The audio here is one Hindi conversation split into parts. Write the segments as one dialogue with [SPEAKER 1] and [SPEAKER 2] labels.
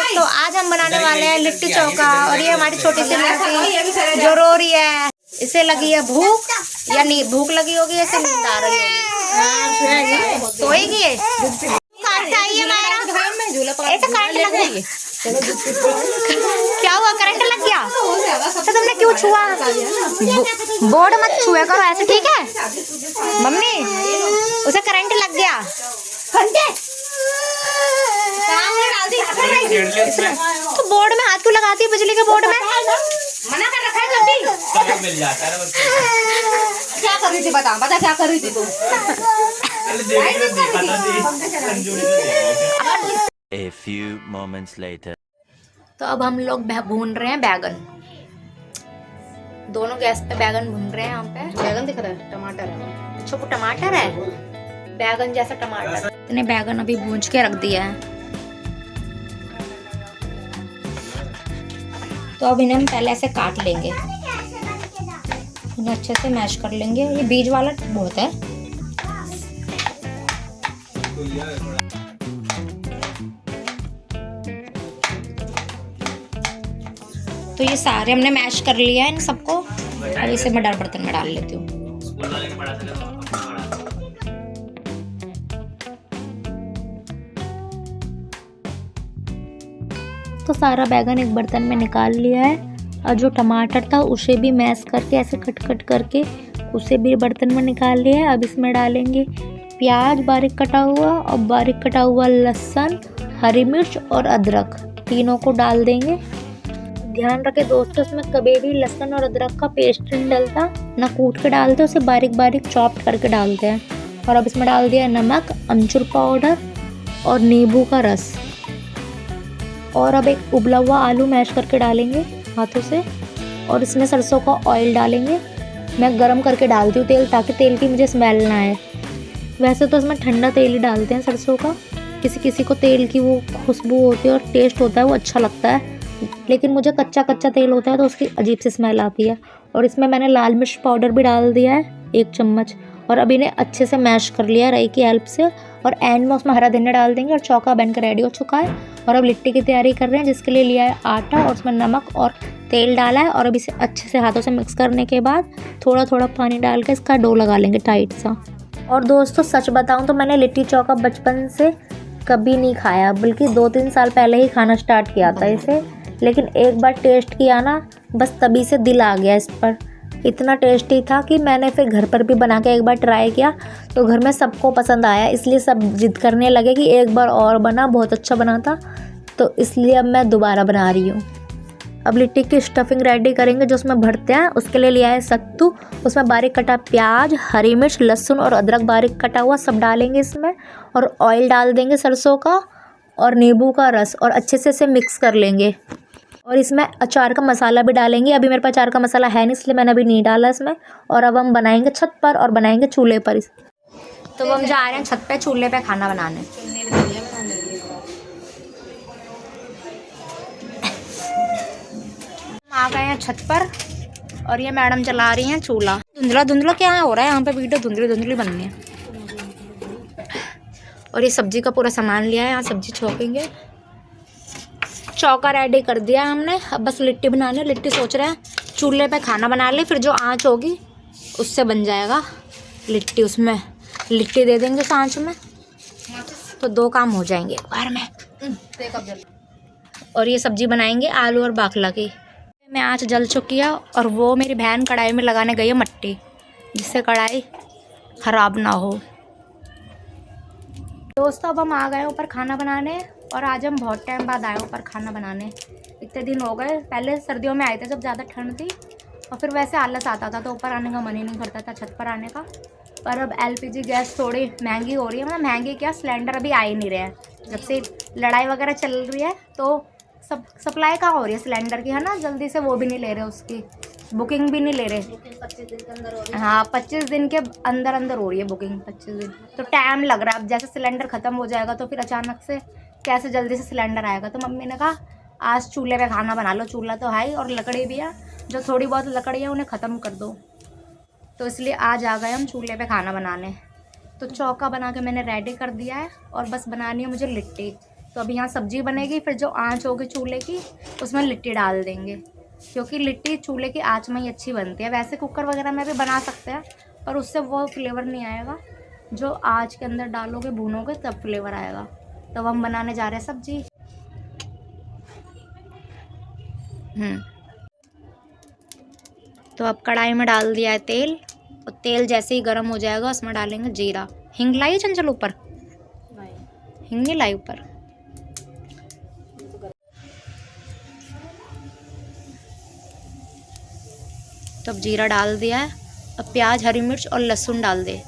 [SPEAKER 1] तो आज हम बनाने वाले हैं लिट्टी चोखा। और ये हमारी छोटी सी लड़की जो रो रही है, इसे लगी है भूख या नहीं भूख लगी होगी, ऐसे नींद आ रही होगी, सोएगी। ऐसा करंट लग गया, क्या हुआ? करंट लग गया तो तुमने क्यों छुआ? बोर्ड मत छुआ करो ऐसे, ठीक है मम्मी? उसे करंट लग गया। तो बोर्ड में हाथ क्यों लगाती है, बिजली के बोर्ड में? मना कर रखा है कभी। मिल जाता है। क्या कर रही थी बता क्या कर रही थी तुम?
[SPEAKER 2] A few moments later.
[SPEAKER 1] तो अब हम लोग भून रहे हैं बैगन, दोनों गैस पे बैगन भून रहे हैं। यहाँ पे
[SPEAKER 3] बैगन दिख रहा है, टमाटर है।
[SPEAKER 1] अच्छा वो टमाटर है, बैगन जैसा टमाटर। इतने बैगन अभी भून के रख दिया है। तो अब इन्हें हम पहले ऐसे काट लेंगे, इन्हें अच्छे से मैश कर लेंगे। ये बीज वाला बहुत है। तो ये सारे हमने मैश कर लिया है इन सबको। अब इसे मैं बर्तन में डाल लेती हूँ। तो सारा बैगन एक बर्तन में निकाल लिया है, और जो टमाटर था उसे भी मैश करके ऐसे कट कट करके उसे भी बर्तन में निकाल लिया है। अब इसमें डालेंगे प्याज बारीक कटा हुआ, और बारीक कटा हुआ लहसुन, हरी मिर्च और अदरक, तीनों को डाल देंगे। ध्यान रखें दोस्तों, इसमें कभी भी लहसुन और अदरक का पेस्ट नहीं डलता, ना कूट के डालते, उसे बारीक बारीक चॉप्ड करके डालते हैं। और अब इसमें डाल दिया नमक, अमचूर पाउडर और नींबू का रस। और अब एक उबला हुआ आलू मैश करके डालेंगे हाथों से। और इसमें सरसों का ऑयल डालेंगे। मैं गरम करके डालती हूँ तेल, ताकि तेल की मुझे स्मेल ना आए। वैसे तो इसमें ठंडा तेल ही डालते हैं सरसों का, किसी किसी को तेल की वो खुशबू होती है और टेस्ट होता है वो अच्छा लगता है, लेकिन मुझे कच्चा कच्चा तेल होता है तो उसकी अजीब सी स्मेल आती है। और इसमें मैंने लाल मिर्च पाउडर भी डाल दिया है 1 चम्मच। और अब इन्हें अच्छे से मैश कर लिया रई की हेल्प से। और एंड में उसमें हरा धनिया डाल देंगे। और चौका बनकर रेडी हो चुका है। और अब लिट्टी की तैयारी कर रहे हैं, जिसके लिए लिया है आटा और उसमें नमक और तेल डाला है। और अब इसे अच्छे से हाथों से मिक्स करने के बाद थोड़ा थोड़ा पानी डाल के इसका डो लगा लेंगे टाइट सा। और दोस्तों सच बताऊं तो मैंने लिट्टी चौका बचपन से कभी नहीं खाया, बल्कि 2-3 साल पहले ही खाना स्टार्ट किया था इसे। लेकिन एक बार टेस्ट किया ना, बस तभी से दिल आ गया इस पर। इतना टेस्टी था कि मैंने फिर घर पर भी बना के एक बार ट्राई किया, तो घर में सबको पसंद आया। इसलिए सब जिद करने लगे कि एक बार और बना, बहुत अच्छा बना था। तो इसलिए अब मैं दोबारा बना रही हूँ। अब लिट्टी की स्टफिंग रेडी करेंगे, जो उसमें भरते हैं। उसके लिए लिया है सत्तू, उसमें बारीक कटा प्याज, हरी मिर्च, लहसुन और अदरक बारीक कटा हुआ सब डालेंगे इसमें। और ऑयल डाल देंगे सरसों का और नींबू का रस, और अच्छे से इसे मिक्स कर लेंगे। और इसमें अचार का मसाला भी डालेंगे। अभी मेरे पास अचार का मसाला है नहीं, इसलिए मैंने अभी नहीं डाला इसमें। और अब हम बनाएंगे छत पर और बनाएंगे चूल्हे पर। तो हम जा रहे हैं छत पे चूल्हे पे खाना बनाने। आ गए हैं छत पर, और ये मैडम चला रही हैं चूल्हा। धुंधला धुंधला क्या हो रहा है यहाँ पे, वीडियो धुंधली धुंधली बननी है। और ये सब्जी का पूरा सामान लिया है, यहाँ सब्जी छौकेंगे। चौका रेडी कर दिया हमने, अब बस लिट्टी बनानी है। लिट्टी सोच रहे हैं चूल्हे पे खाना बना ले, फिर जो आँच होगी उससे बन जाएगा लिट्टी। उसमें लिट्टी दे देंगे सांच में, तो 2 काम हो जाएंगे एक बार में। और ये सब्जी बनाएंगे आलू और बाकला की। मैं आँच जल चुकी है, और वो मेरी बहन कढ़ाई में लगाने गई है मट्टी, जिससे कढ़ाई ख़राब ना हो। दोस्तों अब हम आ गए ऊपर खाना बनाने, और आज हम बहुत टाइम बाद आए ऊपर खाना बनाने। इतने दिन हो गए, पहले सर्दियों में आए थे जब ज़्यादा ठंड थी, और फिर वैसे आलस आता था तो ऊपर आने का मन ही नहीं करता था छत पर आने का। पर अब LPG गैस थोड़ी महंगी हो रही है, मतलब महंगी क्या, सिलेंडर अभी आ ही नहीं रहे हैं। जब से लड़ाई वगैरह चल रही है तो सब सप्लाई कहाँ हो रही है सिलेंडर की, है ना, जल्दी से वो भी नहीं ले रहे, उसकी बुकिंग भी नहीं ले रहे।
[SPEAKER 3] 25 दिन के अंदर हो रही है।
[SPEAKER 1] हाँ 25 दिन के अंदर अंदर हो रही है बुकिंग, 25 दिन तो टाइम लग रहा है। अब जैसे सिलेंडर ख़त्म हो जाएगा तो फिर अचानक से कैसे जल्दी से सिलेंडर आएगा। तो मम्मी ने कहा आज चूल्हे पे खाना बना लो, चूल्हा तो है ही और लकड़ी भी है, जो थोड़ी बहुत लकड़ी है उन्हें ख़त्म कर दो। तो इसलिए आज आ गए हम चूल्हे पे खाना बनाने। तो चौका बना के मैंने रेडी कर दिया है, और बस बनानी है मुझे लिट्टी। तो अभी यहाँ सब्जी बनेगी, फिर जो आँच होगी चूल्हे की उसमें लिट्टी डाल देंगे, क्योंकि लिट्टी चूल्हे की आँच में ही अच्छी बनती है। वैसे कुकर वगैरह में भी बना सकते हैं पर उससे वो फ्लेवर नहीं आएगा, जो आँच के अंदर डालोगे भूनोगे तब फ्लेवर आएगा। तो हम बनाने जा रहे हैं सब्जी। तो अब कढ़ाई में डाल दिया है तेल, और तेल जैसे ही गर्म हो जाएगा उसमें डालेंगे जीरा। हिंग लाई चंचल ऊपर? हिंग नहीं लाई ऊपर। तो अब जीरा डाल दिया है, अब प्याज, हरी मिर्च और लहसुन डाल दे।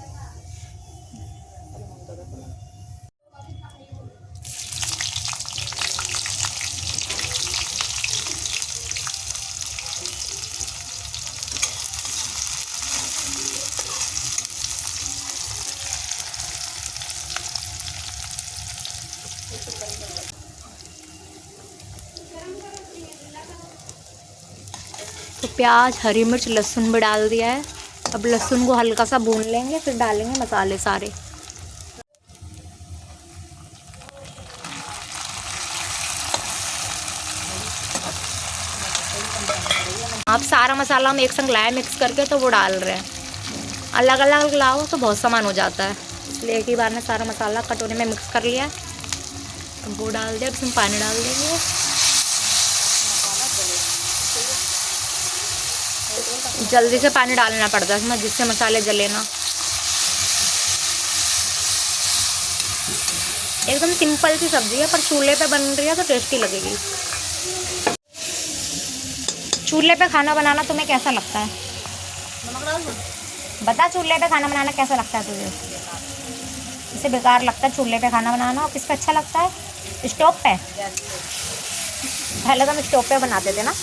[SPEAKER 1] तो प्याज, हरी मिर्च, लहसुन भी डाल दिया है। अब लहसुन को हल्का सा भून लेंगे, फिर डालेंगे मसाले सारे। अब सारा मसाला हम एक संग लाए मिक्स करके, तो वो डाल रहे हैं। अलग अलग लाओ तो बहुत सामान हो जाता है, इसलिए एक ही बार में सारा मसाला कटोरे में मिक्स कर लिया। अब वो डाल दिया, इसमें पानी डाल देंगे। जल्दी से पानी डालना पड़ता है इसमें, जिससे मसाले जले ना। एकदम सिंपल सी सब्जी है, पर चूल्हे पे बन रही है तो टेस्टी लगेगी। चूल्हे पे खाना बनाना तुम्हें कैसा लगता है? बता, चूल्हे पे खाना बनाना कैसा लगता है तुझे? इसे बेकार लगता है चूल्हे पे खाना बनाना। और किस पे अच्छा लगता है? स्टोव पे। पहले तो हम स्टोव पे बनाते थे ना।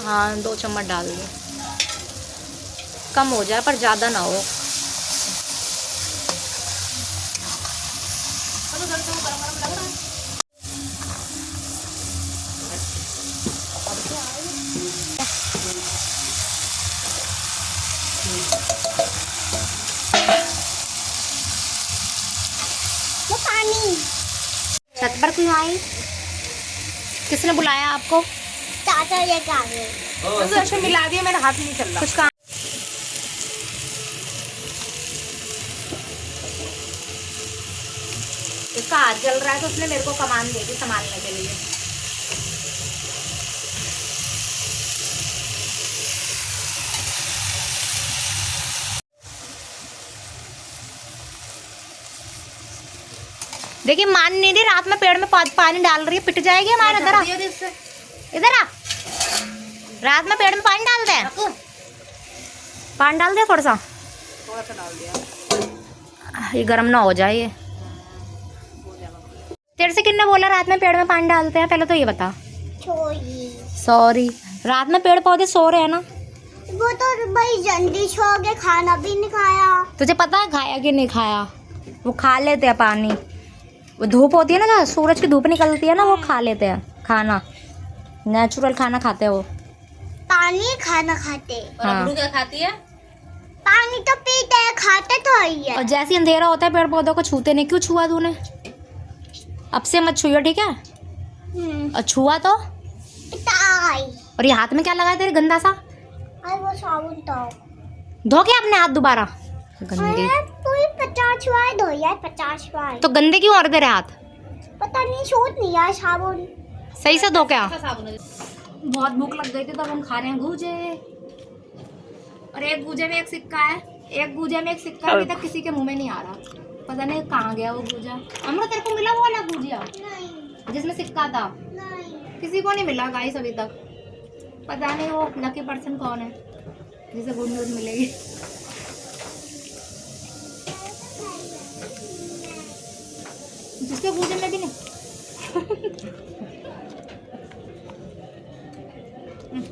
[SPEAKER 1] हाँ, 2 चम्मच डाल दो, कम हो जाए पर ज़्यादा ना हो।
[SPEAKER 4] वो पानी
[SPEAKER 1] छत पर क्यों आई? किसने बुलाया आपको?
[SPEAKER 4] चाचा ये क्या है?
[SPEAKER 3] तो ऐसे मिला दिया, मेरा हाथ नहीं चल रहा।
[SPEAKER 1] कुछ काम? इसका हाथ जल रहा है तो उसने मेरे को कमान दे दी संभालने के लिए। देखिए, मान नहीं रही, रात में पेड़ में पानी डाल रही है, पिट जाएगी हमारा। इधर आ, इधर आ। रात में पेड़ में पानी डाल दे, पानी डाल दे, थोड़ा सा
[SPEAKER 3] डाल दिया।
[SPEAKER 1] ये गर्म ना हो जाए। ये तेरे से किसने बोला रात में पेड़ में पानी डालते हैं? पहले तो ये बता। सॉरी, रात में पेड़ पौधे सो रहे हैं ना।
[SPEAKER 4] वो तो भाई जल्दी सो गए, खाना भी नहीं खाया।
[SPEAKER 1] तुझे पता है खाया कि नहीं खाया? वो खा लेते हैं पानी, वो धूप होती है ना, जहाँ सूरज की धूप निकलती है ना, वो खा लेते हैं खाना। नेचुरल खाना खाते हैं वो।
[SPEAKER 4] पानी खाना खाते।
[SPEAKER 1] हाँ।
[SPEAKER 3] क्या खाती है?
[SPEAKER 4] पानी तो पीते हैं, खाते तो ही है।
[SPEAKER 1] और जैसे ही अंधेरा होता है पेड़ पौधों को छूते नहीं। क्यों छुआ तूने? अब से मत छुइयो, ठीक है? और छुआ तो? और ये हाथ में क्या लगा है तेरे गंदा सा?
[SPEAKER 4] वो साबुन तो
[SPEAKER 1] धो के अपने हाथ दोबारा। गंदे
[SPEAKER 4] पूरी 50 बार धो यार, 50 बार।
[SPEAKER 1] तो गंदे क्यों और तेरे हाथ?
[SPEAKER 4] पता नहीं, सूट नहीं यार साबुन।
[SPEAKER 1] सही से धो क्या?
[SPEAKER 3] बहुत भूख लग गई थी, तब हम खा रहे हैं गूजे। और एक गूजे में एक सिक्का है, एक गूजे में एक सिक्का अभी तक किसी के मुंह में नहीं आ रहा। पता नहीं कहाँ गया वो गूजा। अमृत, तेरे को मिला वो वाला गूजिया जिसमें सिक्का था?
[SPEAKER 4] नहीं।
[SPEAKER 3] किसी को नहीं मिला गाइस अभी तक। पता नहीं वो लकी पर्सन कौन है जिसे गुड न्यूज मिलेगी। जिसके गूजे में भी नहीं।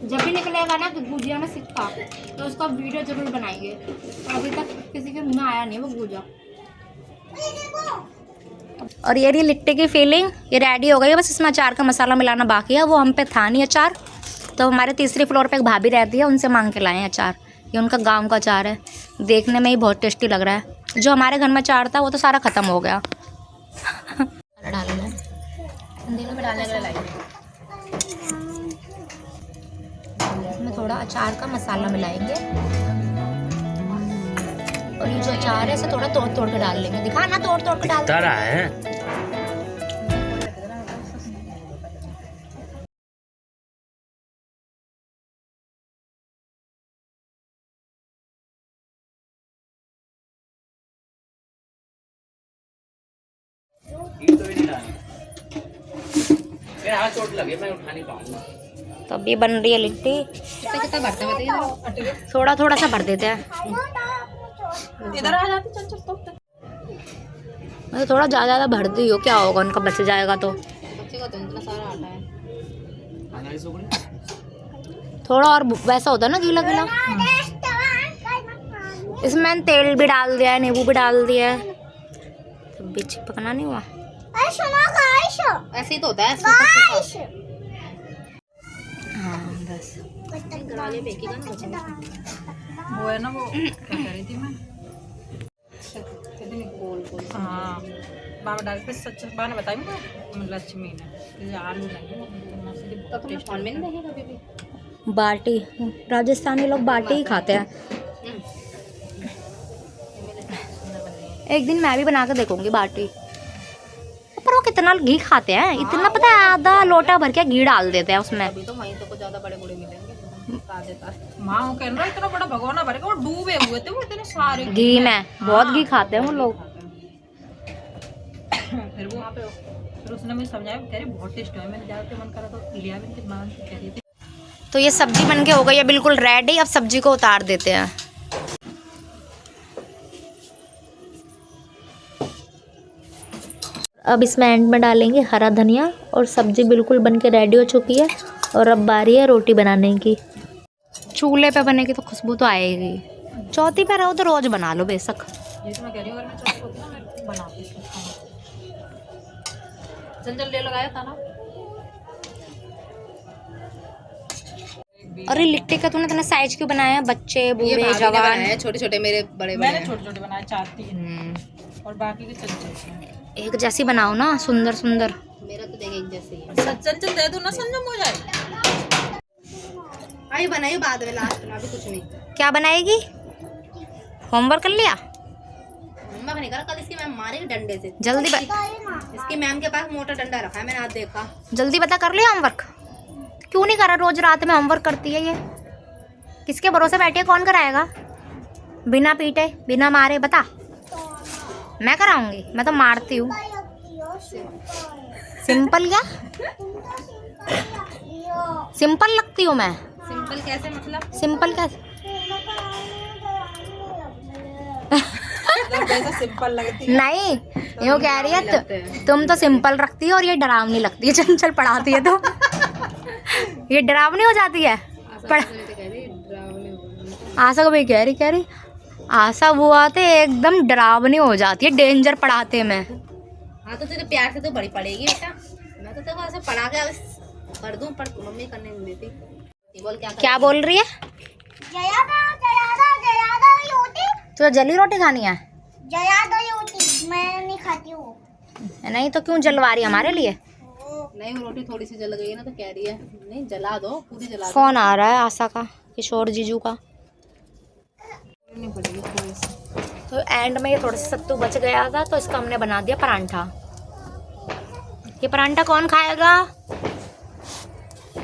[SPEAKER 3] जब भी निकलेगा ना तो गुजिया में सिक्का, तो उसका वीडियो जरूर बनाएंगे। और अभी तक किसी के मुंह में आया नहीं वो गुजिया।
[SPEAKER 1] और ये रही लिट्टी की फीलिंग, ये रेडी हो गई है। बस इसमें अचार का मसाला मिलाना बाकी है, वो हम पे था नहीं अचार, तो हमारे तीसरे फ्लोर पे एक भाभी रहती है, उनसे मांग के लाए हैं अचार। ये उनका गांव का अचार है, देखने में ही बहुत टेस्टी लग रहा है। जो हमारे घर में अचार था वो तो सारा ख़त्म हो गया। डालना दिनों में डालने के लिए इसमें थोड़ा अचार का मसाला मिलाएंगे और ये जो अचार है इसे थोड़ा तोड़ तोड़ के डाल लेंगे। दिखा ना, तोड़ तोड़ के डाल
[SPEAKER 2] रहा है। चोट लगे, मैं उठा नहीं पाऊंगा।
[SPEAKER 1] तो अब ये बन रही है लिट्टी।
[SPEAKER 3] कितना भरते बताइए,
[SPEAKER 1] थोड़ा थोड़ा सा भर देते हैं।
[SPEAKER 3] इधर आ जाती चल चल।
[SPEAKER 1] मैं थोड़ा ज़्यादा भरती हो, क्या होगा, उनका बच जाएगा तो।
[SPEAKER 3] बच्चे का तो इतना सारा आटा है।
[SPEAKER 1] थोड़ा और वैसा होता है ना, गीला गीला। इसमें मैंने तेल भी डाल दिया है, नींबू भी डाल दिया है, तो बीच पकना नहीं हुआ।
[SPEAKER 3] ऐसे ही तो होता है।
[SPEAKER 1] हाँ बस
[SPEAKER 3] वो है ना, वो क्या कह रही थी मैं, गोल गोल। हाँ बाबा डाल के सच बाबा ने बताई मुझे लक्ष्मी ने आलू नहीं तो तुम फोन में नहीं देखे कभी भी।
[SPEAKER 1] बाटी, राजस्थानी लोग बाटी ही खाते हैं। एक दिन मैं भी बना के देखूंगी बाटी। पर वो कितना घी खाते हैं, इतना पता है, आधा लोटा भर के घी डाल देते हैं उसमें।
[SPEAKER 3] अभी तो वहीं तो कुछ ज्यादा बड़े बड़े मिलेंगे। माँ वो कह रहा इतना बड़ा भगवाना भर के वो डूबे हुए थे, वो इतने सारे
[SPEAKER 1] घी में बहुत घी खाते हैं वो लोग।
[SPEAKER 3] फिर वो वहाँ पे फिर उसने मुझे समझाया, कह रही बहुत टेस्ट है। मैंने ज़्यादा मन करा तो लिया भी नहीं, माँ कह रही थी।
[SPEAKER 1] तो ये सब्जी बन के हो गई है बिल्कुल रेडी। अब सब्जी को उतार देते हैं। अब इसमें एंड में डालेंगे हरा धनिया और सब्जी बिल्कुल बन के रेडी हो चुकी है। और अब बारी है रोटी बनाने की। चूल्हे पे बनेगी तो खुशबू तो आएगी। चौथी पे रहो तो रोज बना लो बेशक।
[SPEAKER 3] ये तो मैं कह रही हूँ, अगर मैं चौथी होती ना मैं बनाती इसको खाना। जंजल ले लगाया था ना।
[SPEAKER 1] अरे लिट्टी का तूने इतना साइज क्यों बनाया? बच्चे बूढ़े जवान
[SPEAKER 3] छोटे छोटे मेरे बड़े मैंने छोटे छोटे बनाए, 4-3 और बाकी के चंचल
[SPEAKER 1] एक जैसी बनाओ ना, सुंदर सुंदर।
[SPEAKER 3] मेरा तो देख एक जैसे ही है। चंचल दे दो ना, संजम हो जाए। आई बनाई बाद में, लास्ट में अभी कुछ नहीं।
[SPEAKER 1] क्या बनाएगी? होमवर्क कर लिया?
[SPEAKER 3] होमवर्क नहीं करा, कल इसकी मैम मारेगी डंडे से।
[SPEAKER 1] जल्दी
[SPEAKER 3] इसकी मैम के पास मोटा डंडा रखा है, मैंने आज देखा।
[SPEAKER 1] जल्दी बता, कर लिया होमवर्क? क्यों नहीं करा? रोज रात में होमवर्क करती है ये। किसके भरोसे बैठी है? कौन कराएगा? बिना पीटे बिना मारे बता। मैं कराऊंगी? मैं तो मारती हूँ। सिंपल क्या? सिंपल लगती हूँ मैं?
[SPEAKER 3] सिंपल कैसे मतलब?
[SPEAKER 1] सिंपल कैसे?
[SPEAKER 3] कैसे सिंपल लगती
[SPEAKER 1] नहीं, यूँ कह रही है तुम तो सिंपल रखती हो और ये डरावनी लगती है। चंचल पढ़ाती है तो ये डरावनी हो जाती है। आशा को भी कह रही आशा वो आते एकदम डरावनी हो जाती है, डेंजर पढ़ाते में।
[SPEAKER 3] हाँ तो तुझे प्यार से तो बड़ी पड़ेगी बेटा। मैं तो तेको ऐसे पढ़ा के कर दूं, पर मम्मी करने नहीं देती। बोल क्या
[SPEAKER 1] बोल रही है? तो जली रोटी खानी है?
[SPEAKER 4] रोटी मैं नहीं खाती हूँ।
[SPEAKER 1] नहीं तो क्यों जलवा रही है हमारे लिए?
[SPEAKER 3] नहीं वो रोटी थोड़ी सी जल गई ना, तो कह रही है नहीं जला दो, पूरी जला दो।
[SPEAKER 1] फोन आ रहा है आशा का, किशोर जीजू का। तो एंड में ये थोड़ा सा सत्तू बच गया था तो इसका हमने बना दिया परांठा। ये परांठा कौन खाएगा?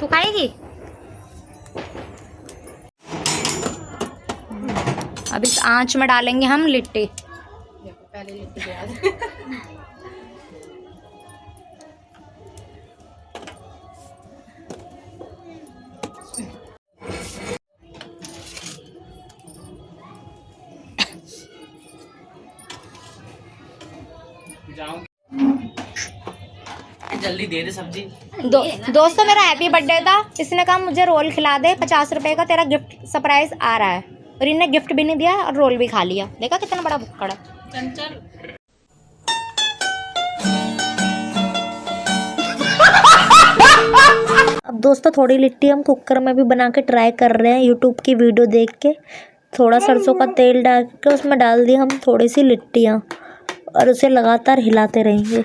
[SPEAKER 1] तू खाएगी? अब इस आंच में डालेंगे हम लिट्टी।
[SPEAKER 3] पहले लिट्टी के
[SPEAKER 2] जल्दी दे दे सब्जी।
[SPEAKER 1] दोस्तों मेरा हैप्पी बर्थडे था, इसने कहा मुझे रोल खिला दे, 50 रुपए का तेरा गिफ्ट सरप्राइज आ रहा है। और इन्हें गिफ्ट भी नहीं दिया और रोल भी खा लिया। देखा कितना बड़ा भुक्कड़ है।
[SPEAKER 3] चंचल
[SPEAKER 1] अब दोस्तों थोड़ी लिट्टी हम कुकर में भी बना के ट्राई कर रहे हैं यूट्यूब की वीडियो देख के। थोड़ा सरसों का तेल डाल के उसमें डाल दी हम थोड़ी सी लिट्टियाँ और उसे लगातार हिलाते रहेंगे।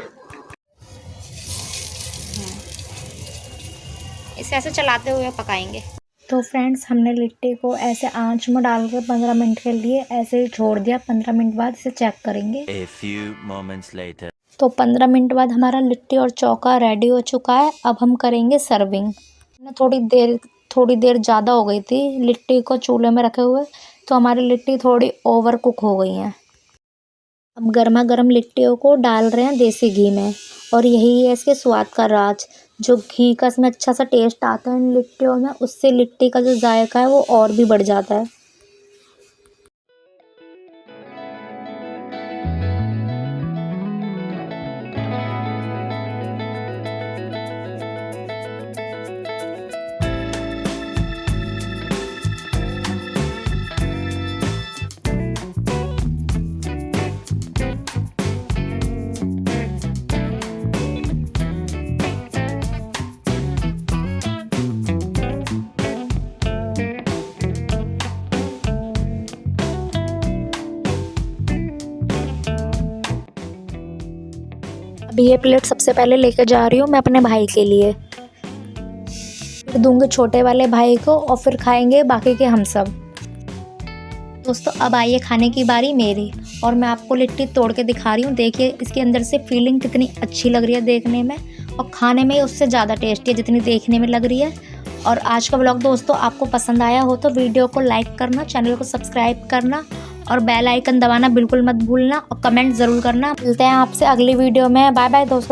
[SPEAKER 3] इसे ऐसे चलाते हुए पकाएंगे।
[SPEAKER 1] तो फ्रेंड्स हमने लिट्टी को ऐसे आंच में डाल के 15 मिनट के लिए ऐसे ही छोड़ दिया। 15 मिनट बाद इसे चेक करेंगे।
[SPEAKER 5] A few moments later.
[SPEAKER 1] तो 15 मिनट बाद हमारा लिट्टी और चौका रेडी हो चुका है। अब हम करेंगे सर्विंग। थोड़ी देर ज़्यादा हो गई थी लिट्टी को चूल्हे में रखे हुए, तो हमारी लिट्टी थोड़ी ओवर कुक हो गई हैं। अब गर्मा गर्म लिट्टियों को डाल रहे हैं देसी घी में, और यही है इसके स्वाद का राज। जो घी का इसमें अच्छा सा टेस्ट आता है इन लिट्टियों में, उससे लिट्टी का जो जायका है वो और भी बढ़ जाता है। अभी ये प्लेट सबसे पहले लेके जा रही हूँ मैं अपने भाई के लिए, फिर दूंगी छोटे वाले भाई को और फिर खाएंगे बाकी के हम सब। दोस्तों अब आई है खाने की बारी मेरी, और मैं आपको लिट्टी तोड़ के दिखा रही हूँ। देखिए इसके अंदर से फीलिंग कितनी अच्छी लग रही है देखने में, और खाने में उससे ज़्यादा टेस्टी है जितनी देखने में लग रही है। और आज का व्लॉग दोस्तों आपको पसंद आया हो तो वीडियो को लाइक करना, चैनल को सब्सक्राइब करना और बेल आइकन दबाना बिल्कुल मत भूलना, और कमेंट ज़रूर करना। मिलते हैं आपसे अगली वीडियो में। बाय बाय दोस्तों।